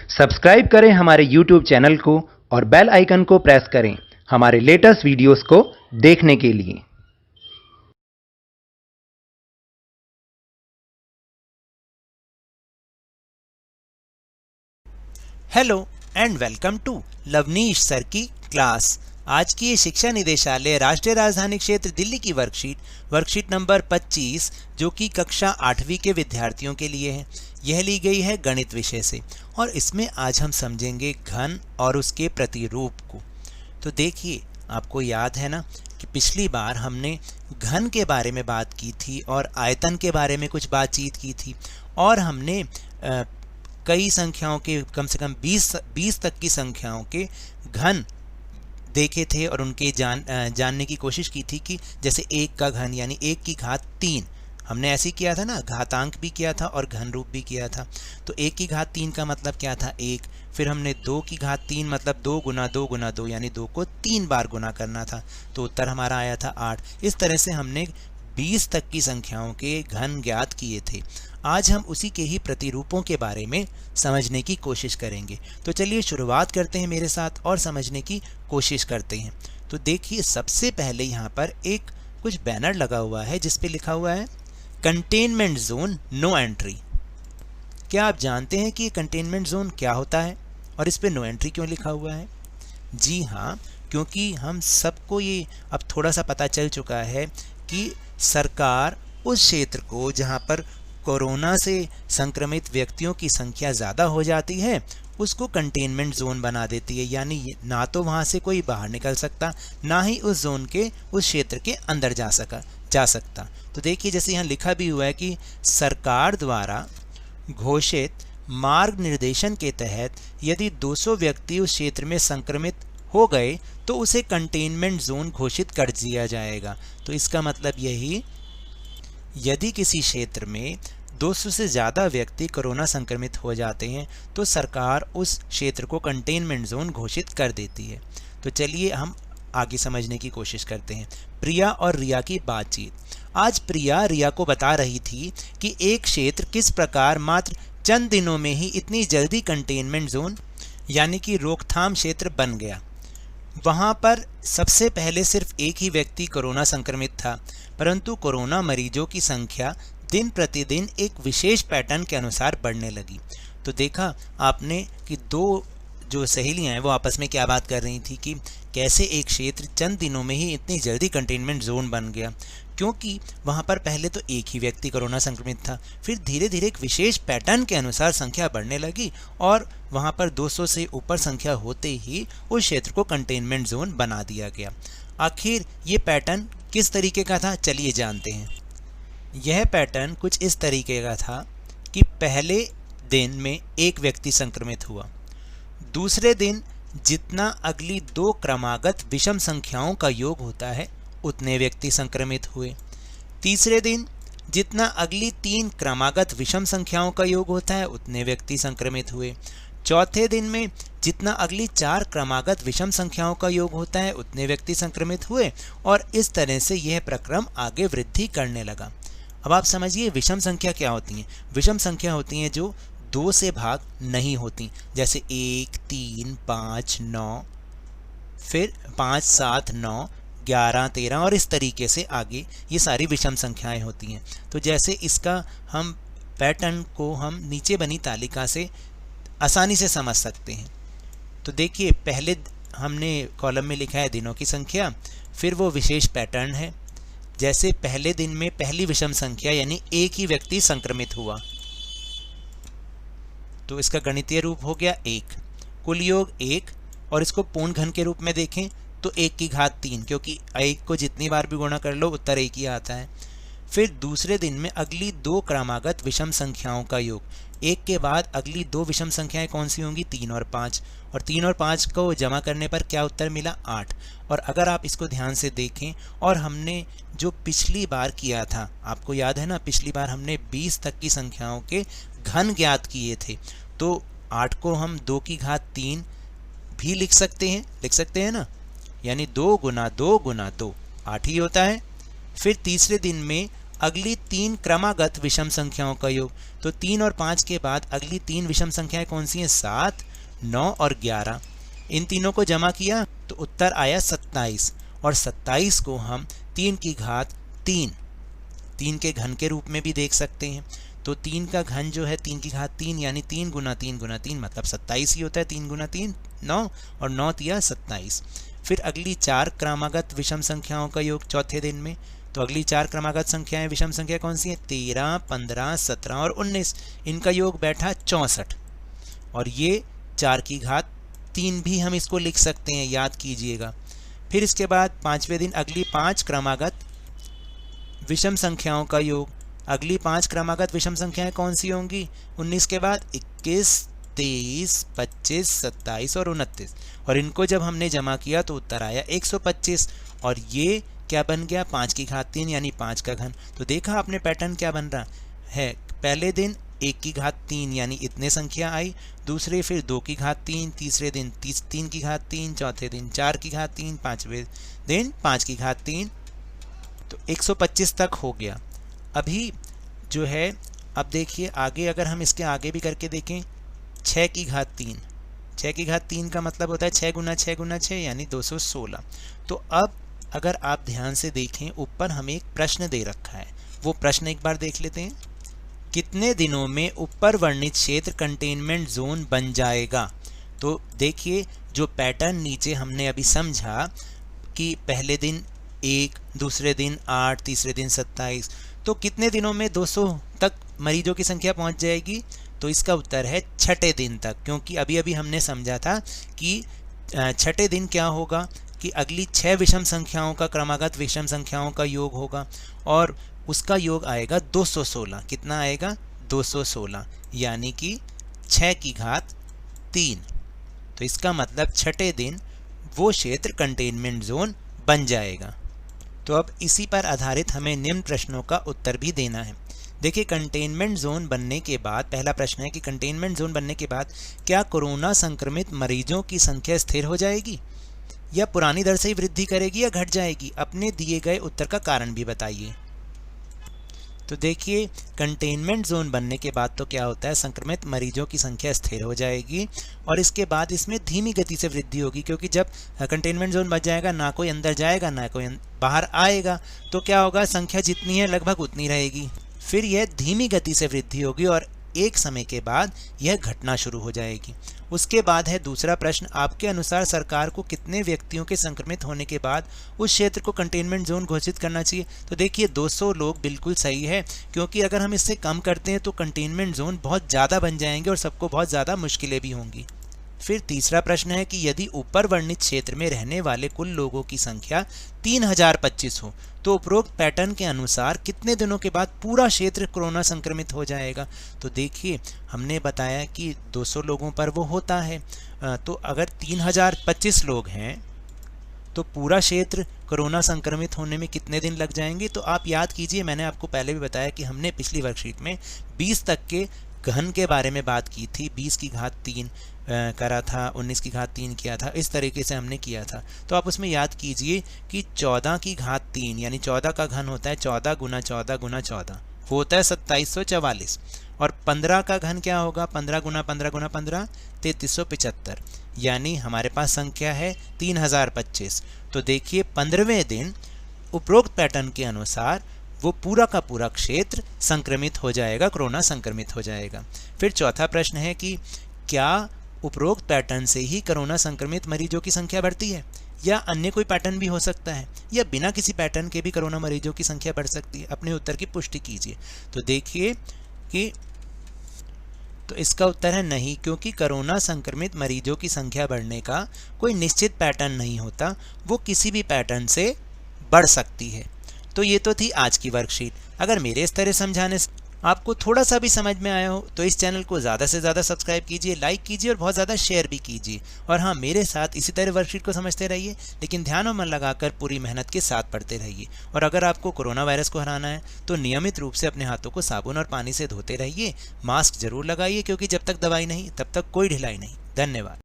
Subscribe करें हमारे YouTube channel को और बेल आइकन को प्रेस करें हमारे लेटेस्ट वीडियोस को देखने के लिए। Hello and welcome to Lavneesh sir की क्लास। आज की ये शिक्षा निदेशालय राष्ट्रीय राजधानी क्षेत्र दिल्ली की वर्कशीट नंबर 25 जो कि कक्षा 8वीं के विद्यार्थियों के लिए है। यह ली गई है गणित विषय से और इसमें आज हम समझेंगे घन और उसके प्रतिरूप को। तो देखिए, आपको याद है ना कि पिछली बार हमने घन के बारे में बात की थी और आयतन के बारे में कुछ बातचीत की थी और हमने कई संख्याओं के कम से कम 20 तक की संख्याओं के घन देखे थे और उनके जानने की कोशिश की थी कि जैसे 1 का घन यानी 1 की घात 3 हमने ऐसे ही किया था ना, घातांक भी किया था और घन रूप भी किया था। तो 1 की घात 3 का मतलब क्या था 1, फिर हमने 2 की घात 3 मतलब 2 गुना 2 गुना 2 यानी 2 को 3 बार गुना करना था, तो उत्तर हमारा आया था 8। इस तरह से हमने 20 तक की संख्याओं के घन ज्ञात किए थे। आज हम उसी के ही प्रतिरूपों के बारे में समझने की कोशिश करेंगे। तो चलिए शुरुआत करते हैं मेरे साथ और समझने की कोशिश करते हैं। तो देखिए, सबसे पहले यहाँ पर एक कुछ बैनर लगा हुआ है जिस पे लिखा हुआ है कंटेनमेंट जोन नो एंट्री। क्या आप जानते हैं कि कंटेनमेंट जोन क्या होता है और इस पे नो एंट्री क्यों लिखा हुआ है? जी हाँ, क्योंकि हम सबको ये अब थोड़ा सा पता चल चुका है कि सरकार उस क्षेत्र को जहाँ पर कोरोना से संक्रमित व्यक्तियों की संख्या ज़्यादा हो जाती है उसको कंटेनमेंट जोन बना देती है, यानी ना तो वहाँ से कोई बाहर निकल सकता, ना ही उस जोन के उस क्षेत्र के अंदर जा सकता। तो देखिए, जैसे यहाँ लिखा भी हुआ है कि सरकार द्वारा घोषित मार्ग निर्देशन के तहत यदि 200 व्यक्ति उस क्षेत्र में संक्रमित हो गए तो उसे कंटेनमेंट जोन घोषित कर दिया जाएगा। तो इसका मतलब यही, यदि किसी क्षेत्र में 200 से ज़्यादा व्यक्ति कोरोना संक्रमित हो जाते हैं तो सरकार उस क्षेत्र को कंटेनमेंट जोन घोषित कर देती है। तो चलिए हम आगे समझने की कोशिश करते हैं। प्रिया और रिया की बातचीत। आज प्रिया रिया को बता रही थी कि एक क्षेत्र किस प्रकार मात्र चंद दिनों में ही इतनी जल्दी कंटेनमेंट जोन यानी कि रोकथाम क्षेत्र बन गया। वहाँ पर सबसे पहले सिर्फ एक ही व्यक्ति कोरोना संक्रमित था, परंतु कोरोना मरीजों की संख्या दिन प्रतिदिन एक विशेष पैटर्न के अनुसार बढ़ने लगी। तो देखा आपने कि दो जो सहेलियां हैं वो आपस में क्या बात कर रही थी कि कैसे एक क्षेत्र चंद दिनों में ही इतनी जल्दी कंटेनमेंट जोन बन गया, क्योंकि वहाँ पर पहले तो एक ही व्यक्ति कोरोना संक्रमित था, फिर धीरे धीरे एक विशेष पैटर्न के अनुसार संख्या बढ़ने लगी और वहाँ पर 200 से ऊपर संख्या होते ही उस क्षेत्र को कंटेनमेंट जोन बना दिया गया। आखिर ये पैटर्न किस तरीके का था, चलिए जानते हैं। यह पैटर्न कुछ इस तरीके का था कि पहले दिन में एक व्यक्ति संक्रमित हुआ, दूसरे दिन जितना अगली 2 क्रमागत विषम संख्याओं का योग होता है उतने व्यक्ति संक्रमित हुए, तीसरे दिन जितना अगली 3 क्रमागत विषम संख्याओं का योग होता है उतने व्यक्ति संक्रमित हुए, चौथे दिन में जितना अगली 4 क्रमागत विषम संख्याओं का योग होता है उतने व्यक्ति संक्रमित हुए और इस तरह से यह प्रक्रम आगे वृद्धि करने लगा। अब आप समझिए विषम संख्या क्या होती हैं। विषम संख्या होती हैं जो 2 से भाग नहीं होती, जैसे 1, 3, 5, 9, फिर 5, 7, 9, 11, 13 और इस तरीके से आगे ये सारी विषम संख्याएं होती हैं। तो जैसे इसका हम पैटर्न को हम नीचे बनी तालिका से आसानी से समझ सकते हैं। तो देखिए, पहले हमने कॉलम में लिखा है दिनों की संख्या, फिर वो विशेष पैटर्न है। जैसे पहले दिन में पहली विषम संख्या यानी एक ही व्यक्ति संक्रमित हुआ, तो इसका गणितीय रूप हो गया 1, कुल योग 1 और इसको पूर्ण घन के रूप में देखें तो 1 की घात 3, क्योंकि 1 को जितनी बार भी गुणा कर लो उत्तर 1 ही आता है। फिर दूसरे दिन में अगली 2 क्रमागत विषम संख्याओं का योग, 1 के बाद अगली 2 विषम संख्याएं कौन सी होंगी, 3 और 5, और 3 और 5 को जमा करने पर क्या उत्तर मिला, 8। और अगर आप इसको ध्यान से देखें और हमने जो पिछली बार किया था, आपको याद है ना, पिछली बार हमने 20 तक की संख्याओं के घन ज्ञात किए थे, तो 8 को हम 2 की घात 3 भी लिख सकते हैं ना, यानी 2 गुना 2 गुना 2 8 ही होता है। फिर तीसरे दिन में अगली 3 क्रमागत विषम संख्याओं का योग। तो 3 और 5 के बाद अगली 3 विषम संख्याएं कौन सी हैं? 7, 9 और 11। इन तीनों को जमा किया तो उत्तर आया 27, और 27 को हम 3 की घात 3 के घन के रूप में भी देख सकते हैं। तो 3 का घन जो है 3 की घात 3 यानी 3 गुना 3 गुना 3 मतलब 27 ही होता है। 3 गुना 3 9 और 9 तिया 27। फिर अगली 4 क्रमागत विषम संख्याओं का योग चौथे दिन में। तो अगली 4 क्रमागत संख्याएं विषम संख्या कौन सी हैं? 13, 15, 17 और 19। इनका योग बैठा 64, और ये 4 की घात 3 भी हम इसको लिख सकते हैं, याद कीजिएगा। फिर इसके बाद 5वें दिन अगली 5 क्रमागत विषम संख्याओं का योग। अगली 5 क्रमागत विषम संख्याएं कौन सी होंगी? 19 के बाद 21, 23, 25, 27 और 29, और इनको जब हमने जमा किया तो उत्तर आया 125, और ये क्या बन गया? 5 की घात 3 यानी 5 का घन। तो देखा आपने पैटर्न क्या बन रहा है। पहले दिन 1 की घात 3 यानी इतने संख्या आई, दूसरे फिर 2 की घात 3, तीसरे दिन 3 की घात 3, चौथे दिन 4 की घात 3, 5वें दिन 5 की घात 3, तो 125 तक हो गया। अभी जो है, अब देखिए आगे, अगर हम इसके आगे भी करके देखें, 6 की घात 3, 6 की घात 3 का मतलब होता है 6 गुना 6 गुना 6 यानी 216। तो अब अगर आप ध्यान से देखें, ऊपर हमें एक प्रश्न दे रखा है, वो प्रश्न एक बार देख लेते हैं। कितने दिनों में ऊपर वर्णित क्षेत्र कंटेनमेंट जोन बन जाएगा? तो देखिए, जो पैटर्न नीचे हमने अभी समझा कि पहले दिन 1, दूसरे दिन 8, तीसरे दिन 27, तो कितने दिनों में 200 तक मरीजों की संख्या पहुंच जाएगी? तो इसका उत्तर है छठे दिन तक, क्योंकि अभी अभी हमने समझा था कि छठे दिन क्या होगा कि अगली 6 विषम संख्याओं का क्रमागत विषम संख्याओं का योग होगा, और उसका योग आएगा 216। कितना आएगा? 216, यानी कि 6 की घात 3। तो इसका मतलब छठे दिन वो क्षेत्र कंटेनमेंट जोन बन जाएगा। तो अब इसी पर आधारित हमें निम्न प्रश्नों का उत्तर भी देना है। देखिए, कंटेनमेंट जोन बनने के बाद पहला प्रश्न है कि कंटेनमेंट जोन बनने के बाद क्या कोरोना संक्रमित मरीजों की संख्या स्थिर हो जाएगी, या पुरानी दर से ही वृद्धि करेगी, या घट जाएगी? अपने दिए गए उत्तर का कारण भी बताइए। तो देखिए, कंटेनमेंट जोन बनने के बाद तो क्या होता है, संक्रमित मरीजों की संख्या स्थिर हो जाएगी, और इसके बाद इसमें धीमी गति से वृद्धि होगी, क्योंकि जब कंटेनमेंट जोन बन जाएगा, ना कोई अंदर जाएगा ना कोई बाहर आएगा, तो क्या होगा, संख्या जितनी है लगभग उतनी रहेगी। फिर यह धीमी गति से वृद्धि होगी और एक समय के बाद यह घटना शुरू हो जाएगी। उसके बाद है दूसरा प्रश्न, आपके अनुसार सरकार को कितने व्यक्तियों के संक्रमित होने के बाद उस क्षेत्र को कंटेनमेंट जोन घोषित करना चाहिए? तो देखिए, 200 लोग बिल्कुल सही है, क्योंकि अगर हम इससे कम करते हैं तो कंटेनमेंट जोन बहुत ज़्यादा बन जाएंगे और सबको बहुत ज़्यादा मुश्किलें भी होंगी। फिर तीसरा प्रश्न है कि यदि ऊपर वर्णित क्षेत्र में रहने वाले कुल लोगों की संख्या 3025 हो, तो उपरोक्त पैटर्न के अनुसार कितने दिनों के बाद पूरा क्षेत्र कोरोना संक्रमित हो जाएगा? तो देखिए, हमने बताया कि 200 लोगों पर वो होता है, तो अगर 3025 लोग हैं तो पूरा क्षेत्र कोरोना संक्रमित होने में कितने दिन लग जाएंगे? तो आप याद कीजिए, मैंने आपको पहले भी बताया कि हमने पिछली वर्कशीट में 20 तक के घन के बारे में बात की थी। 20 की घात 3 करा था, 19 की घात 3 किया था, इस तरीके से हमने किया था। तो आप उसमें याद कीजिए कि 14 की घात 3 यानी 14 का घन होता है 14 गुना 14 गुना 14, वो होता है 2744, और 15 का घन क्या होगा, 15 गुना 15 गुना 15 3375, यानी हमारे पास संख्या है 3025। तो देखिए, 15वें दिन उपरोक्त पैटर्न के अनुसार वो पूरा का पूरा क्षेत्र संक्रमित हो जाएगा, कोरोना संक्रमित हो जाएगा। फिर चौथा प्रश्न है कि क्या उपरोक्त पैटर्न से ही कोरोना संक्रमित मरीजों की संख्या बढ़ती है, या अन्य कोई पैटर्न भी हो सकता है, या बिना किसी पैटर्न के भी कोरोना मरीजों की संख्या बढ़ सकती है? अपने उत्तर की पुष्टि कीजिए। तो देखिए कि तो इसका उत्तर है नहीं, क्योंकि कोरोना संक्रमित मरीजों की संख्या बढ़ने का कोई निश्चित पैटर्न नहीं होता, वो किसी भी पैटर्न से बढ़ सकती है। तो ये तो थी आज की वर्कशीट। अगर मेरे इस तरह समझाने से आपको थोड़ा सा भी समझ में आया हो तो इस चैनल को ज़्यादा से ज़्यादा सब्सक्राइब कीजिए, लाइक कीजिए और बहुत ज़्यादा शेयर भी कीजिए। और हाँ, मेरे साथ इसी तरह वर्कशीट को समझते रहिए, लेकिन ध्यान और मन लगाकर पूरी मेहनत के साथ पढ़ते रहिए। और अगर आपको कोरोना वायरस को हराना है तो नियमित रूप से अपने हाथों को साबुन और पानी से धोते रहिए, मास्क जरूर लगाइए, क्योंकि जब तक दवाई नहीं तब तक कोई ढिलाई नहीं। धन्यवाद।